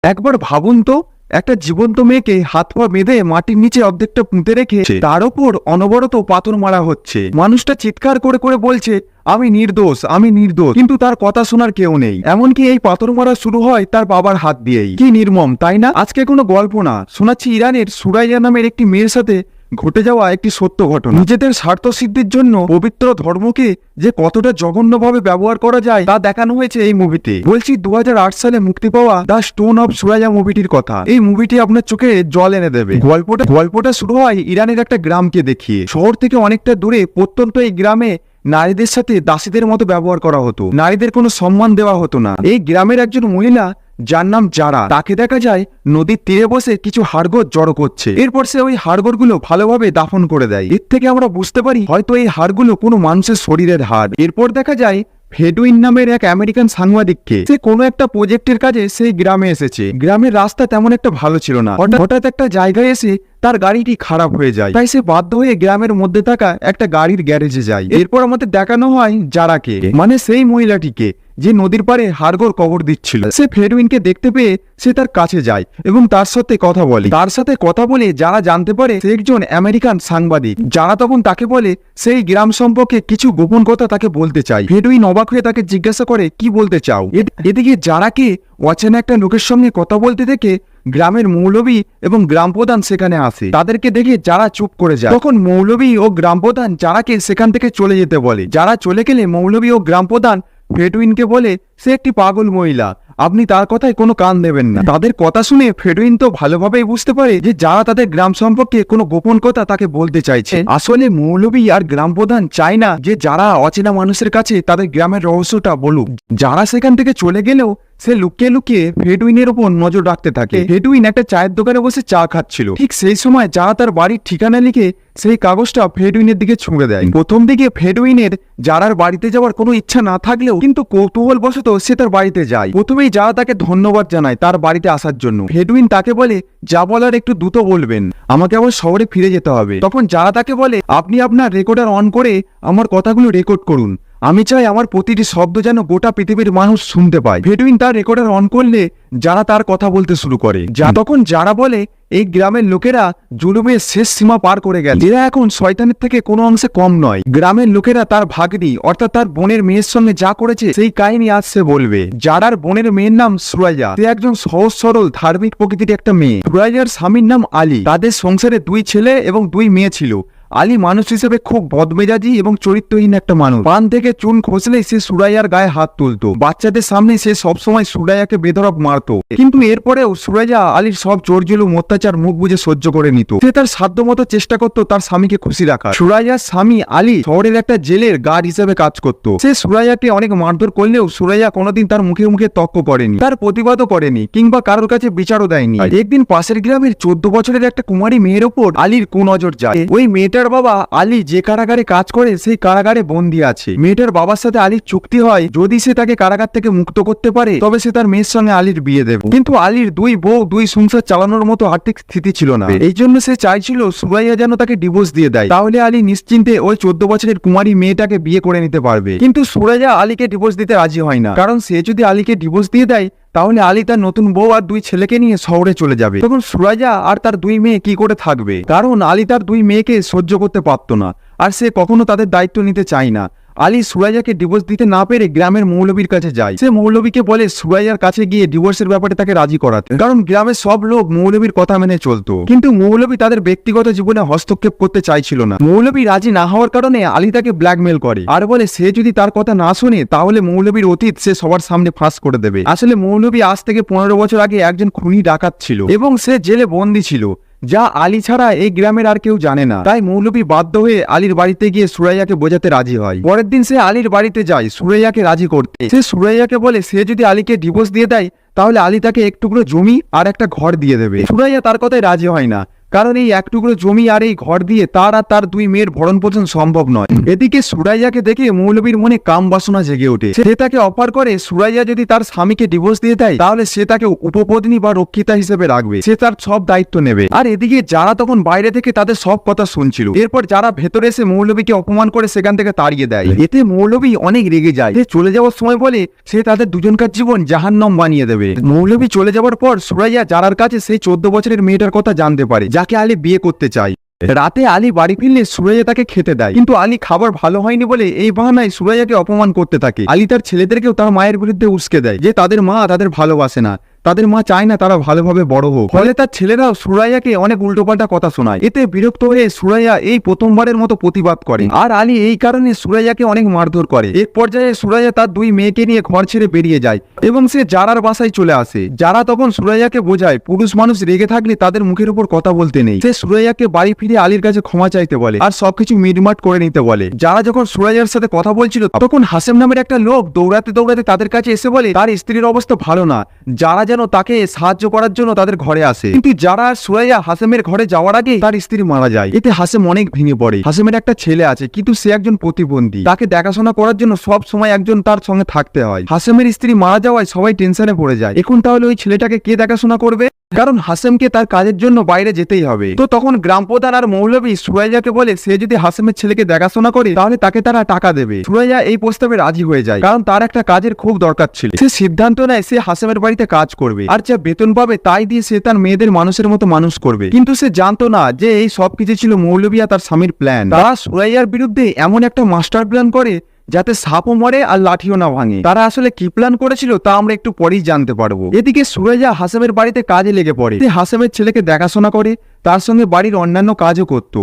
একবার ভাবুন তো, একটা জীবন্ত মেয়েকে হাত পা বেঁধে মাটির নিচে অর্ধেকটা পুঁতে রেখে তার ওপর অনবরত পাথর মারা হচ্ছে। মানুষটা চিৎকার করে করে বলছে আমি নির্দোষ, আমি নির্দোষ, কিন্তু তার কথা শোনার কেউ নেই। এমনকি এই পাথর মারা শুরু হয় তার বাবার হাত দিয়েই। কি নির্মম, তাই না? আজকে কোনো গল্প না, শোনাচ্ছি ইরানের সুরাইয়া নামের একটি মেয়ের সাথে ঘটে যাওয়া একটি সত্য ঘটনা। নিজেদের স্বার্থ সিদ্ধির জন্য পবিত্র ধর্মকে যে কতটা জঘন্যভাবে ব্যবহার করা যায় তা দেখানো হয়েছে এই মুভিতে। বলছি 2008 সালে মুক্তি পাওয়া দ্য স্টোন অফ সুরাইয়া মুভিটির কথা। এই মুভিটি আপনার চোখে জল এনে দেবে। গল্পটা শুরু হয় ইরানের একটা গ্রামকে দেখিয়ে। শহর থেকে অনেকটা দূরে প্রত্যন্ত এই গ্রামে নারীদের সাথে দাসীদের মতো ব্যবহার করা হতো। নারীদের কোনো সম্মান দেওয়া হতো না। এই গ্রামের একজন মহিলা যার নাম জারা, তাকে দেখা যায় নদীর তীরে বসে কিছু হাড়গোড় জড়ো করছে। এরপর সে ওই হাড়গোড়গুলো ভালোভাবে দাফন করে দেয়। এর থেকে আমরা বুঝতে পারি হয়তো এই হাড়গুলো কোনো মানুষের শরীরের হাড়। এরপর দেখা যায় ফেডুইন নামের এক আমেরিকান সাংবাদিককে। সে কোনো একটা প্রজেক্টের কাজে সেই গ্রামে এসেছে। গ্রামের রাস্তা তেমন একটা ভালো ছিল না। হঠাৎ একটা জায়গায় এসে তার গাড়িটি খারাপ হয়ে যায়। তাই সে বাধ্য হয়ে গ্রামের মধ্যে থাকা একটা গাড়ির গ্যারেজে যায়। এরপর আমাদের দেখানো হয় জারাকে, মানে সেই মহিলাটিকে যে নদীর পাড়ে হাড়গোড় কবর দিচ্ছিল। সে ফেডুইনকে দেখতে পেয়ে সে তার কাছে যায় এবং তার সাথে কথা বলে যারা জানতে পারে সে একজন আমেরিকান সাংবাদিক। যারা তখন তাকে বলে সেই গ্রাম সম্পর্কে কিছু গোপন কথা তাকে বলতে চায়। ফেডুইন অবাক হয়ে তাকে জিজ্ঞাসা করে কি বলতে চাও। এদিকে যারাকে অচেনা একটা লোকের সঙ্গে কথা বলতে দেখে গ্রামের মৌলবী এবং গ্রাম প্রধান সেখানে আসে। তাদেরকে দেখে যারা চুপ করে যায়। তখন মৌলবী ও গ্রাম প্রধান যারাকে সেখান থেকে চলে যেতে বলে। যারা চলে গেলে মৌলবী ও গ্রাম প্রধান ফেডুইনকে বলে সে একটি পাগল মহিলা, আপনি তার কথায় কোনো কান দেবেন না। তাদের কথা শুনে ফেডুইন তো ভালোভাবেই বুঝতে পারে যে যারা তাদের গ্রাম সম্পর্কে কোনো গোপন কথা তাকে বলতে চাইছে। আসলে মৌলবী আর গ্রাম প্রধান চায় না যে যারা অচেনা মানুষের কাছে তাদের গ্রামের রহস্যটা বলুক। যারা সেখান থেকে চলে গেলেও সে লুকিয়ে লুকিয়ে ফেডুইনের উপর নজর রাখতে থাকে। ফেডুইন একটা চায়ের দোকানে বসে চা খাচ্ছিল। ঠিক সেই সময় যারা তার বাড়ির ঠিকানা লিখে সেই কাগজটা ফেডুইনের দিকে ছুঁড়ে দেয়। প্রথম দিকে ফেডুইনের যারার বাড়িতে যাওয়ার কোনো ইচ্ছা না থাকলেও কিন্তু কৌতূহলবশত সে তার বাড়িতে যায়। প্রথমেই যারা তাকে ধন্যবাদ জানায় তার বাড়িতে আসার জন্য। ফেডুইন তাকে বলে যা বলার একটু দ্রুত বলবেন, আমাকে আবার শহরে ফিরে যেতে হবে। তখন যারা তাকে বলে আপনি আপনার রেকর্ডার অন করে আমার কথাগুলো রেকর্ড করুন, আমি চাই আমার প্রতিটি শব্দ যেন গোটা পৃথিবীর মানুষ শুনতে পায়। ফেডুইন তার রেকর্ডার অন করলে যারা তার কথা বলতে শুরু করে। তখন যারা বলে এই গ্রামের লোকেরা জুলুমের শেষ সীমা পার করে গেছে, এরা এখন শয়তানের থেকে কোনো অংশে কম নয়। গ্রামের লোকেরা তার ভাগ্নি অর্থাৎ তার বোনের মেয়ের সঙ্গে যা করেছে সেই কাহিনী আজ সে বলবে। যারার বোনের মেয়ের নাম সুরাইয়া, সে একজন সহজ সরল ধার্মিক প্রকৃতির একটা মেয়ে। সুরাইয়ার স্বামীর নাম আলী। তাদের সংসারে 2 ছেলে এবং 2 মেয়ে ছিল। আলী মানুষ হিসেবে খুব বদমেজাজি এবং চরিত্রহীন একটা মানুষ। পান থেকে চুন খসলেই সে সুরাইয়ার গায়ে হাত তুলতো। বাচ্চাদের সামনে সে সবসময় সুরাইয়াকে বেধড়ক মারতো। কিন্তু এরপরেও সুরাইয়া আলীর সব জোর-জুলুম অত্যাচার মুখ বুজে সহ্য করে নিত। সে তার সাধ্যমতো চেষ্টা করত তার স্বামীকে খুশি রাখা। সুরাইয়ার স্বামী আলী শহরের একটা জেলের গার্ড হিসেবে কাজ করত। সে সুরাইয়াকে অনেক মারধর করলেও সুরাইয়া কোনোদিন তার মুখে মুখে তর্ক করেনি, তার প্রতিবাদও করেনি, কিংবা কারোর কাছে বিচারও দেয়নি। একদিন পাশের গ্রামের 14 বছরের একটা কুমারী মেয়ের ওপর আলীর কুনজর যায়। ওই মেয়েটার বাবা আলী যে কারাগারে কাজ করে সেই কারাগারে বন্দী আছে। মেয়েটার বাবার সাথে আলীর চুক্তি হয় যদি সে তাকে কারাগার থেকে মুক্ত করতে পারে তবে সে তার মেয়ের সঙ্গে আলীর বিয়ে দেবে। কিন্তু আলীর 2 বউ 2 সংসার চালানোর মতো আর্থিক স্থিতি ছিল না। এই জন্য সে চাইছিল সুরাইয়া যেন তাকে ডিভোর্স দিয়ে দেয়, তাহলে আলী নিশ্চিন্তে ওই 14 বছরের কুমারী মেয়েটাকে বিয়ে করে নিতে পারবে। কিন্তু সুরাইয়া আলীকে ডিভোর্স দিতে রাজি হয় না, কারণ সে যদি আলীকে ডিভোর্স দিয়ে দেয় তাহলে আলী তার নতুন বউ আর 2 ছেলেকে নিয়ে শহরে চলে যাবে। তখন সুরাইয়া আর তার 2 মেয়ে কি করে থাকবে, কারণ আলী তার 2 মেয়েকে সহ্য করতে পারত না আর সে কখনো তাদের দায়িত্ব নিতে চায় না। আলী সুরাইয়াকে ডিভোর্স দিতে না পেরে গ্রামের মৌলবীর কাছে যায়। সে মৌলবীকে বলে সুরাইয়ার কাছে গিয়ে ডিভোর্সের ব্যাপারে তাকে রাজি করাতে, কারণ গ্রামের সব লোক মৌলবীর কথা মেনে চলতো। কিন্তু মৌলবী তাদের ব্যক্তিগত জীবনে হস্তক্ষেপ করতে চাইছিল না। মৌলবী রাজি না হওয়ার কারণে আলী তাকে ব্ল্যাকমেল করে আর বলে সে যদি তার কথা না শোনে তাহলে মৌলবীর অতীত সে সবার সামনে ফাঁস করে দেবে। আসলে মৌলবী আজ থেকে 15 বছর আগে একজন খুনি ডাকাত ছিল এবং সে জেলে বন্দী ছিল, যা আলী ছাড়া এই গ্রামের আর কেউ জানে না। তাই মৌলবী বাধ্য হয়ে আলীর বাড়িতে গিয়ে সুরাইয়াকে বোঝাতে রাজি হয়। পরের দিন সে আলীর বাড়িতে যায় সুরাইয়াকে রাজি করতে। সে সুরাইয়াকে বলে সে যদি আলীকে ডিভোর্স দিয়ে দেয় তাহলে আলী তাকে এক টুকরো জমি আর একটা ঘর দিয়ে দেবে। সুরাইয়া তার কথায় রাজি হয় না, কারণ এই এক টুকরো জমি আর এই ঘর দিয়ে তার আর তার দুই মেয়ের ভরণ পোষণ সম্ভব নয়। এদিকে সুরাইয়াকে দেখে মৌলবীর মনে কাম বাসনা জেগে ওঠে। সে তাকে অফার করে সুরাইয়া যদি তার স্বামীকে ডিভোর্স দিয়ে দেয় তাহলে সে তাকে উপপত্নী বা রক্ষিতা হিসেবে রাখবে, সে তার সব দায়িত্ব নেবে। আর এদিকে যারা তখন বাইরে থেকে তাদের সব কথা শুনছিল। এরপর যারা ভেতরে এসে মৌলবীকে অপমান করে সেখান থেকে তাড়িয়ে দেয়। এতে মৌলবী অনেক রেগে যায়। সে চলে যাওয়ার সময় বলে সে তাদের দুজনকার জীবন জাহান্নাম বানিয়ে দেবে। মৌলবী চলে যাওয়ার পর সুরাইয়া যারার কাছে সেই 14 বছরের মেয়েটার কথা জানতে পারে যাকে আলী বিয়ে করতে চায়। রাতে আলী বাড়ি ফিরলে সুরাইয়া তাকে খেতে দেয়, কিন্তু আলী খাবার ভালো হয়নি বলে এই বাহানায় সুরাইয়াকে অপমান করতে থাকে। আলী তার ছেলেদেরকেও তার মায়ের বিরুদ্ধে উস্কে দেয় যে তাদের মা তাদের ভালোবাসে না, তাদের মা চায় না তারা ভালোভাবে বড় হোক। ফলে তার ছেলেরাও সুরাইয়াকে অনেক উল্টোপাল্টা কথা শোনায়। এতে বিরক্ত হয়ে সুরাইয়া এই প্রথমবারের মতো প্রতিবাদ করে, আর আলী এই কারণে সুরাইয়াকে অনেক মারধর করে। এক পর্যায়ে সুরাইয়া তার দুই মেয়েকে নিয়ে ঘর ছেড়ে বেরিয়ে যায় এবং সে জারার বাসায় চলে আসে। যারা তখন সুরাইয়াকে বোঝায় পুরুষ মানুষ রেগে থাকলে তাদের মুখের উপর কথা বলতে নেই। সে সুরাইয়াকে বাড়ি ফিরে আলীর কাছে ক্ষমা চাইতে বলে আর সবকিছু মিটমাট করে নিতে বলে। যারা যখন সুরাইয়ার সাথে কথা বলছিল তখন হাসেম নামের একটা লোক দৌড়াতে দৌড়াতে তাদের কাছে এসে বলে তার স্ত্রীর অবস্থা ভালো না, যারা যেন তাকে সাহায্য করার জন্য তাদের ঘরে আসে। কিন্তু যারা সুরাইয়া হাসেমের ঘরে যাওয়ার আগে তার স্ত্রী মারা যায়। এতে হাসেম অনেক ভেঙে পড়ে। হাসেমের একটা ছেলে আছে কিন্তু সে একজন প্রতিবন্ধী, তাকে দেখাশোনা করার জন্য সব সময় একজন তার সঙ্গে থাকতে হয়। হাসেমের স্ত্রী মারা যাওয়ায় সবাই টেনশনে পড়ে যায়। এখন তাহলে ওই ছেলেটাকে কে দেখাশোনা করবে, কারণ হাসেমকে তার কাজের জন্য বাইরে যেতেই হবে। তো তখন গ্রাম প্রধান আর মৌলবী সুরাইয়াকে বলে সে যদি হাসেমের ছেলেকে দেখাশোনা করে তাহলে তাকে তারা টাকা দেবে। সুরাইয়া এই প্রস্তাবে রাজি হয়ে যায়, কারণ তার একটা কাজের খুব দরকার ছিল। সে সিদ্ধান্ত নেয় সে হাসেমের বাড়িতে কাজ করবে, আর যা বেতন পাবে তাই দিয়ে সে তার মেয়েদের মানুষের মতো মানুষ করবে। কিন্তু সে জানতো না যে এই সব কিছু ছিল মৌলবী আর তার স্বামীর প্ল্যান। তারা সুরাইয়ার বিরুদ্ধে এমন একটা মাস্টার প্ল্যান করে যাতে সাপও মরে আর লাঠিও না ভাঙে। তারা আসলে কি প্ল্যান করেছিল তা আমরা একটু পরেই জানতে পারবো। এদিকে সুরাইয়া হাসেমের বাড়িতে কাজে লেগে পড়ে। হাসেমের ছেলেকে দেখাশোনা করে, তার সঙ্গে বাড়ির অন্যান্য কাজও করত।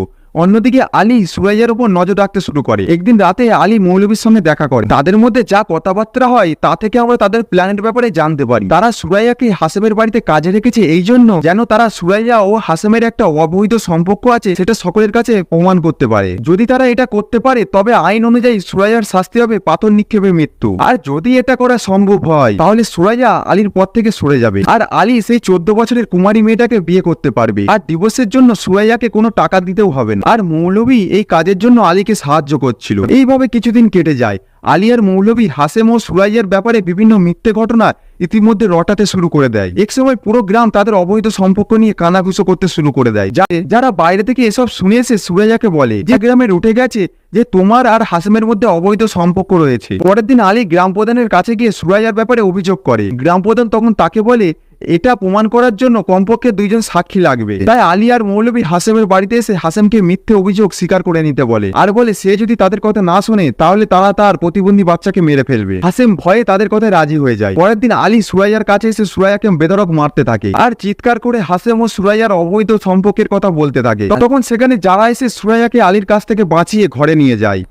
অন্যদিকে আলী সুরাইয়ার উপর নজর রাখতে শুরু করে। একদিন রাতে আলী মৌলবীর সঙ্গে দেখা করে। তাদের মধ্যে যা কথাবার্তা হয় তা থেকে আমরা তাদের প্ল্যানের ব্যাপারে জানতে পারি। তারা সুরাইয়াকে হাসেমের বাড়িতে কাজে রেখেছে এই জন্য যেন তারা সুরাইয়া ও হাসেমের একটা অবৈধ সম্পর্ক আছে সেটা সকলের কাছে প্রমাণ করতে পারে। যদি তারা এটা করতে পারে তবে আইন অনুযায়ী সুরাইয়ার শাস্তি হবে পাথর নিক্ষেপে মৃত্যু। আর যদি এটা করা সম্ভব হয় তাহলে সুরাইয়া আলীর পথ থেকে সরে যাবে, আর আলী সেই 14 বছরের কুমারী মেয়েটাকে বিয়ে করতে পারবে। আর ডিভোর্সের জন্য সুরাইয়াকে কোনো টাকা দিতেও হবে না। আর মৌলবী এই কাজের জন্য আলীকে সাহায্য করছিল। এইভাবে কিছুদিন কেটে যায়। আলী আর মৌলবী হাসেম ও সুরাইয়ার ব্যাপারে বিভিন্ন মিথ্যে ঘটনা ইতিমধ্যে রটাতে শুরু করে দেয়। এক সময় পুরো গ্রাম তাদের অবৈধ সম্পর্ক নিয়ে কানাঘুষো করতে শুরু করে দেয়। যারা বাইরে থেকে এসব শুনে এসে সুরাইয়াকে বলে যে গ্রামে উঠে গেছে যে তোমার আর হাসেমের মধ্যে অবৈধ সম্পর্ক রয়েছে। পরের দিন আলী গ্রাম প্রধানের কাছে গিয়ে সুরাইয়ার ব্যাপারে অভিযোগ করে। গ্রাম প্রধান তখন তাকে বলে এটা প্রমাণ করার জন্য কমপক্ষে 2 জন সাক্ষী লাগবে। তাই আলী আর মৌলবী হাসেমের বাড়িতে এসে হাসেমকে মিথ্যে অভিযোগ স্বীকার করে নিতে বলে, আর বলে সে যদি তাদের কথা না শোনে তাহলে তারা তার প্রতিবন্ধী বাচ্চাকে মেরে ফেলবে। হাসেম ভয়ে তাদের কথায় রাজি হয়ে যায়। পরের দিন আলী সুরাইয়ার কাছে এসে সুরাইয়াকে বেধড়ক মারতে থাকে আর চিৎকার করে হাসেম ও সুরাইয়ার অবৈধ সম্পর্কের কথা বলতে থাকে। তখন সেখানে যারা এসে সুরাইয়াকে আলীর কাছ থেকে বাঁচিয়ে ঘরে নিয়ে যায়।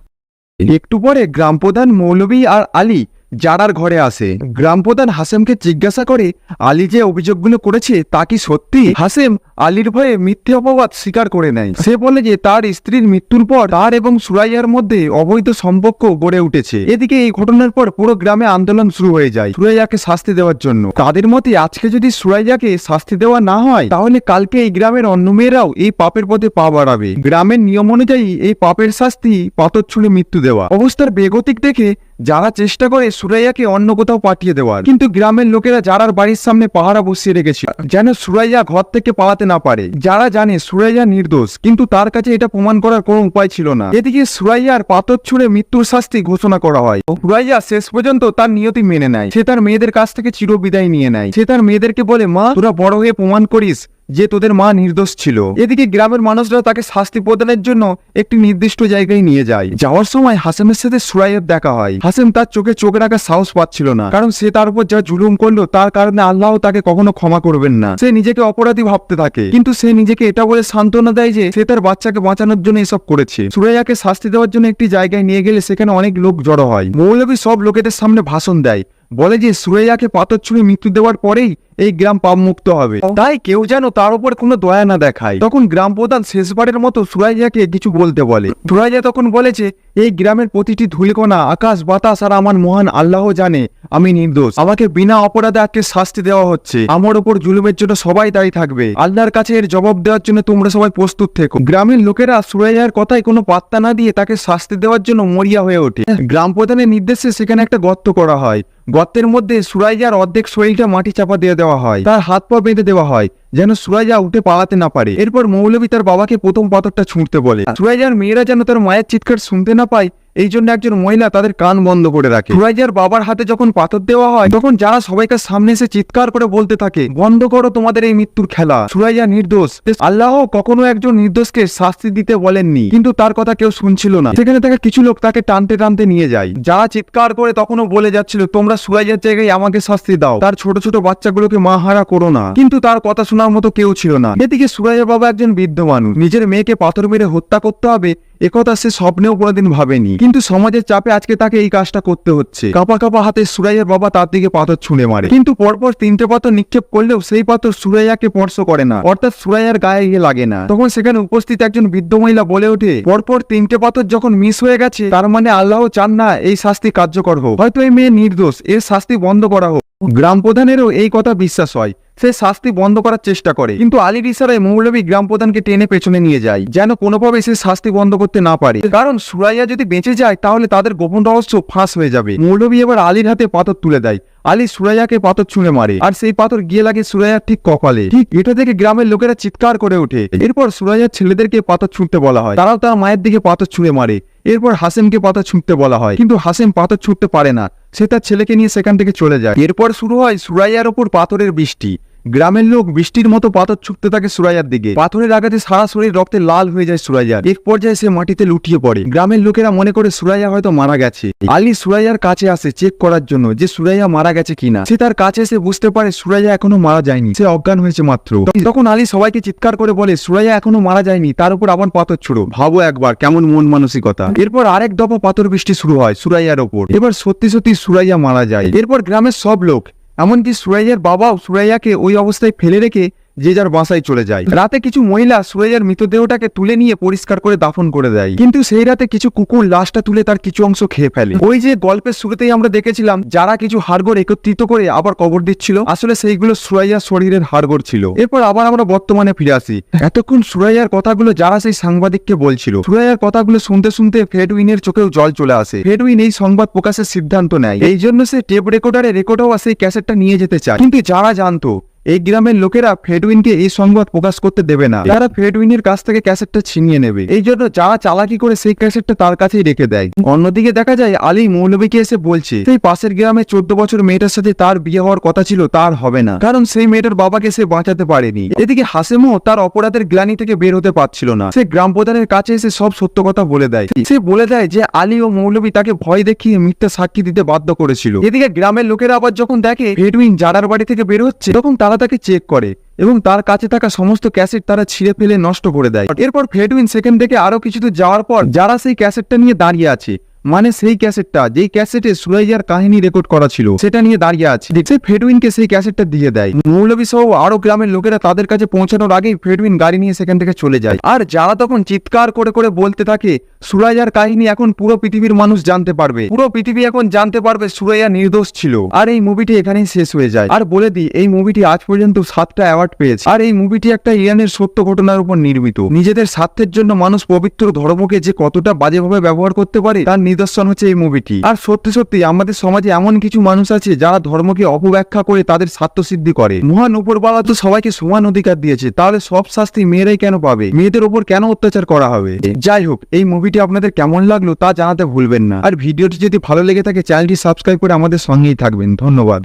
একটু পরে গ্রাম প্রধান মৌলবী আর আলী জারার ঘরে আসে। গ্রাম প্রধান হাসেমকে জিজ্ঞাসা করে আলী যে অভিযোগগুলো করেছে তা কি সত্যি। হাসেম আলীর ভয়ে মিথ্যে অপবাদ স্বীকার করে নেয়। সে বলে যে তার স্ত্রীর মৃত্যুর পর তার এবং সুরাইয়ার মধ্যে অবৈধ সম্পর্ক গড়ে উঠেছে। এদিকে এই ঘটনার পর পুরো গ্রামে আন্দোলন শুরু হয়ে যায় সুরাইয়াকে শাস্তি দেওয়ার জন্য। তাদের মতে আজকে যদি সুরাইয়াকে শাস্তি দেওয়া না হয় তাহলে কালকে এই গ্রামের অন্য মেয়েরাও এই পাপের পথে পা বাড়াবে। গ্রামের নিয়ম অনুযায়ী এই পাপের শাস্তি পাথর ছুঁড়ে মৃত্যু দেওয়া। অবস্থার বেগতিক দেখে যারা চেষ্টা করে সুরাইয়াকে অন্য কোথাও পাঠিয়ে দেওয়ার, কিন্তু গ্রামের লোকেরা যারার বাড়ির সামনে পাহারা বসিয়ে রেখেছিল যেন সুরাইয়া ঘর থেকে পালাতে না পারে। যারা জানে সুরাইয়া নির্দোষ, কিন্তু তার কাছে এটা প্রমাণ করার কোনো উপায় ছিল না। এদিকে সুরাইয়ার পাথর ছুঁড়ে মৃত্যুর শাস্তি ঘোষণা করা হয়। সুরাইয়া শেষ পর্যন্ত তার নিয়তি মেনে নেয়। সে তার মেয়েদের কাছ থেকে চিরবিদায় নিয়ে নেয়। সে তার মেয়েদেরকে বলে মা তোরা বড় হয়ে প্রমাণ করিস যে তোদের মা নির্দোষ ছিল। এদিকে গ্রামের মানুষরা তাকে শাস্তি প্রদানের জন্য একটি নির্দিষ্ট জায়গায় নিয়ে যায়। যাওয়ার সময় হাসেমের সাথে সুরাইয়ার দেখা হয়। হাসেম তার চোখে চোখ রাখার সাহস পাচ্ছিল না, কারণ সে তার উপর যা জুলুম করলো তার কারণে আল্লাহ তাকে কখনো ক্ষমা করবেন না। সে নিজেকে অপরাধী ভাবতে থাকে, কিন্তু সে নিজেকে এটা বলে সান্ত্বনা দেয় যে সে তার বাচ্চাকে বাঁচানোর জন্য এসব করেছে। সুরাইয়াকে শাস্তি দেওয়ার জন্য একটি জায়গায় নিয়ে গেলে সেখানে অনেক লোক জড়ো হয়। মৌলবী সব লোকেদের সামনে ভাষণ দেয়, বলে যে সুরাইয়াকে পাথর ছুঁড়ে মৃত্যু দেওয়ার পরেই এই গ্রাম পাপ মুক্ত হবে। তাই কেউ যেন তার উপর কোনো দয়া না দেখায়। তখন গ্রাম প্রধান শেষবারের মতো সুরাইয়াকে কিছু বলতে বলে। সুরাইয়া তখন বলেছে, এই গ্রামের প্রতিটি ধুলিকণা, আকাশ বাতাস আর আমার মহান আল্লাহ জানে আমি নির্দোষ। আমাকে বিনা অপরাধে আজকে শাস্তি দেওয়া হচ্ছে। আমার ওপর জুলুমের জন্য সবাই দায়ী থাকবে। আল্লাহর কাছে এর জবাব দেওয়ার জন্য তোমরা সবাই প্রস্তুত থেকো। গ্রামের লোকেরা সুরাইয়ার কথায় কোনো পাত্তা না দিয়ে তাকে শাস্তি দেওয়ার জন্য মরিয়া হয়ে ওঠে। গ্রাম প্রধানের নির্দেশে সেখানে একটা গর্ত করা হয়। গর্তের মধ্যে সুরাইয়ার অর্ধেক শরীরটা মাটি চাপা দিয়ে দেওয়া হয়। তার হাত পা বেঁধে দেওয়া হয় যেন সুরাইয়া উঠে পালাতে না পারে। এরপর মৌলভী তার বাবাকে প্রথম পাথরটা ছুঁড়তে বলে। সুরাইয়ার মেয়েরা যেন তার মায়ের চিৎকার শুনতে না পায়, এই জন্য একজন মহিলা তাদের কান বন্ধ করে রাখে। সুরাইয়ার বাবার হাতে যখন পাথর দেওয়া হয় তখন যারা সবাইকে সামনে এসে চিৎকার করে বলতে থাকে, বন্ধ করো তোমাদের এই মৃত্যুর খেলা, সুরাইয়া নির্দোষ। আল্লাহ কখনো একজন নির্দোষকে শাস্তি দিতে বলেননি, কিন্তু তার কথা কেউ শুনছিল না। সেখানে থাকা কিছু লোক তাকে টানতে টানতে নিয়ে যায়। যারা চিৎকার করে তখনও বলে যাচ্ছিল, তোমরা সুরাইয়ার জায়গায় আমাকে শাস্তি দাও, তার ছোট ছোট বাচ্চাগুলোকে মা হারা করো না। কিন্তু তার কথা শোনার মতো কেউ ছিল না। এদিকে সুরাইয়ার বাবা একজন বৃদ্ধ মানুষ, নিজের মেয়েকে পাথর মেরে হত্যা করতে হবে একথা সে স্বপ্নেও কোনোদিন ভাবেনি, কিন্তু সমাজের চাপে আজকে তাকে এই কাজটা করতে হচ্ছে। কাপা কাপা হাতে সুরাইয়ার বাবা তার দিকে পাথর ছুঁড়ে মারে, কিন্তু পরপর 3টে পাথর নিক্ষেপ করলেও সেই পাথর সুরাইয়াকে স্পর্শ করে না, অর্থাৎ সুরাইয়ার গায়ে গিয়ে লাগে না। তখন সেখানে উপস্থিত একজন বৃদ্ধ মহিলা বলে ওঠে, পরপর 3টে পাথর যখন মিস হয়ে গেছে, তার মানে আল্লাহ চান না এই শাস্তি কার্যকর হোক। হয়তো এই মেয়ে নির্দোষ, এর শাস্তি বন্ধ করা হোক। গ্রাম প্রধানেরও এই কথা বিশ্বাস হয়। সে শাস্তি বন্ধ করার চেষ্টা করে, কিন্তু আলীর ইশারায় মৌলভী গ্রাম প্রধানকে টেনে পেছনে নিয়ে যায়, যেন কোনোভাবে সে শাস্তি বন্ধ করতে না পারে। কারণ সুরাইয়া যদি বেঁচে যায় তাহলে তাদের গোপন রহস্য ফাঁস হয়ে যাবে। মৌলভী এবার আলীর হাতে পাথর তুলে দেয়। আলী সুরাইয়াকে পাথর ছুঁড়ে মারে, আর সেই পাথর গিয়ে লাগে সুরাইয়ার ঠিক কপালে। ঠিক এটা থেকে গ্রামের লোকেরা চিৎকার করে ওঠে। এরপর সুরাইয়ার ছেলেদেরকে পাথর ছুঁড়তে বলা হয়, তারাও তার মায়ের দিকে পাথর ছুঁড়ে মারে। এরপর হাসেমকে পাথর ছুঁড়তে বলা হয়, কিন্তু হাসেম পাথর ছুঁড়তে পারে না। সে তার ছেলেকে নিয়ে সেখান থেকে চলে যায়। এরপর শুরু হয় সুরাইয়ার ওপর পাথরের বৃষ্টি। গ্রামের লোক বৃষ্টির মতো পাথর ছুটতে থাকে সুরাইয়ার দিকে। পাথরের আঘাতে সারা শরীর রক্তে লাল হয়ে যায় সুরাইয়ার। এক পর্যায়ে সে মাটিতে লুটিয়ে পড়ে। গ্রামের লোকেরা মনে করে সুরাইয়া হয়তো মারা গেছে। আলী সুরাইয়ার কাছে আসে চেক করার জন্য যে সুরাইয়া মারা গেছে কিনা। সে তার কাছে এসে বুঝতে পারে সুরাইয়া এখনো মারা যায়নি, সে অজ্ঞান হয়েছে মাত্র। তখন আলী সবাইকে চিৎকার করে বলে, সুরাইয়া এখনো মারা যায়নি, তার উপর আবার পাথর ছুড়ো। ভাবো একবার কেমন মন মানসিকতা। এরপর আরেক দফা পাথর বৃষ্টি শুরু হয় সুরাইয়ার ওপর। এবার সত্যি সত্যি সুরাইয়া মারা যায়। এরপর গ্রামের সব লোক, এমনকি সুরাইয়ার বাবাও সুরাইয়াকে ওই অবস্থায় ফেলে রেখে যে যার বাসায় চলে যায়। রাতে কিছু মহিলা সুরাইয়ার মৃতদেহটাকে তুলে নিয়ে পরিষ্কার করে দাফন করে দেয়, কিন্তু সেই রাতে কিছু কুকুর লাশটা তুলে তার কিছু অংশ খেয়ে ফেলে। ওই যে গল্পের শুরুতেই আমরা দেখেছিলাম যারা কিছু হাড়গোড় একত্রিত করে আবার কবর দিচ্ছিল, আসলে সেইগুলো সুরাইয়ার শরীরের হাড়গোড় ছিল। এরপর আবার আমরা বর্তমানে ফিরে আসি। এতক্ষণ সুরাইয়ার কথাগুলো যারা সেই সাংবাদিককে বলছিল, সুরাইয়ার কথাগুলো শুনতে শুনতে ফেডউইনের চোখেও জল চলে আসে। ফেডউইন এই সংবাদ প্রকাশের সিদ্ধান্ত নেয়। এই জন্য সে টেপ রেকর্ডারে রেকর্ড হওয়া সেই ক্যাসেটটা নিয়ে যেতে চায়, কিন্তু যারা জানতো এই গ্রামের লোকেরা ফেডউইনকে এই সংবাদ প্রকাশ করতে দেবে না, তারা ফেডউইনের কাছ থেকে ক্যাসেটটা ছিনিয়ে নেবে। এই জন্য যারা চালাকি করে সেই ক্যাসেটটা তার কাছেই রেখে দেয়। অন্যদিকে দেখা যায় আলী মৌলভীকে এসে বলছে সেই পাশের গ্রামে 14 বছর মেয়েটার সাথে তার বিয়ে হওয়ার কথা ছিল, তার হবে না, কারণ সেই মেয়েটার বাবাকে সে বাঁচাতে পারেনি। এদিকে হাসেমও তার অপরাধের গ্লানি থেকে বের হতে পারছিল না। সে গ্রাম প্রধানের কাছে এসে সব সত্য কথা বলে দেয়। সে বলে দেয় যে আলী ও মৌলভী তাকে ভয় দেখিয়ে মিথ্যা সাক্ষী দিতে বাধ্য করেছিল। এদিকে গ্রামের লোকেরা আবার যখন দেখে ফেডউইন জারার বাড়ি থেকে বের হচ্ছে, তখন তারা তাকে চেক করে এবং তার কাছে থাকা সমস্ত ক্যাসেট তারা ছিঁড়ে ফেলে নষ্ট করে দেয়। এরপর ফেডউইন সেখান থেকে আরো কিছু দূর যাওয়ার পর যারা সেই ক্যাসেটটা নিয়ে দাঁড়িয়ে আছে, মানে সেই ক্যাসেটটা যেই ক্যাসেটে সুরাইয়ার কাহিনী রেকর্ড করা ছিল, সেটা নিয়ে দাঁড়িয়ে আছে, সে ফেডউইনকে সেই ক্যাসেটটা দিয়ে দেয়। মৌলভী সহ আরো গ্রামের লোকেরা তাদের কাছে পৌঁছানোর আগেই ফেডউইন গাড়ি নিয়ে সেখান থেকে চলে যায়। আর যারা তখন চিৎকার করে করে বলতে থাকে, সুরাইয়ার কাহিনী এখন পুরো পৃথিবীর মানুষ জানতে পারবে, পুরো পৃথিবী এখন জানতে পারবে সুরাইয়া নির্দোষ ছিল। আর এই মুভিটি এখানেই শেষ হয়ে যায়। আর বলে দিই, এই মুভিটি আজ পর্যন্ত 7টা অ্যাওয়ার্ড পেয়েছে। আর এই মুভিটি একটা ইরানের সত্য ঘটনার উপর নির্মিত। নিজেদের স্বার্থের জন্য মানুষ পবিত্র ধর্মকে যে কতটা বাজেভাবে ব্যবহার করতে পারে তার নিদর্শন হচ্ছে এই মুভিটি। আর সত্যি সত্যি আমাদের সমাজে এমন কিছু মানুষ আছে যারা ধর্মকে অপব্যাখ্যা করে তাদের স্বার্থ সিদ্ধি করে। মহান উপরওয়ালা তো সবাইকে সমান অধিকার দিয়েছে, তাহলে সব শাস্তি মেয়েরাই কেন পাবে? মেয়েদের উপর কেন অত্যাচার করা হবে? যাই হোক, এই মুভিটি আপনাদের কেমন লাগলো তা জানাতে ভুলবেন না। আর ভিডিওটি যদি ভালো লেগে থাকে চ্যানেলটি সাবস্ক্রাইব করে আমাদের সঙ্গেই থাকবেন। ধন্যবাদ।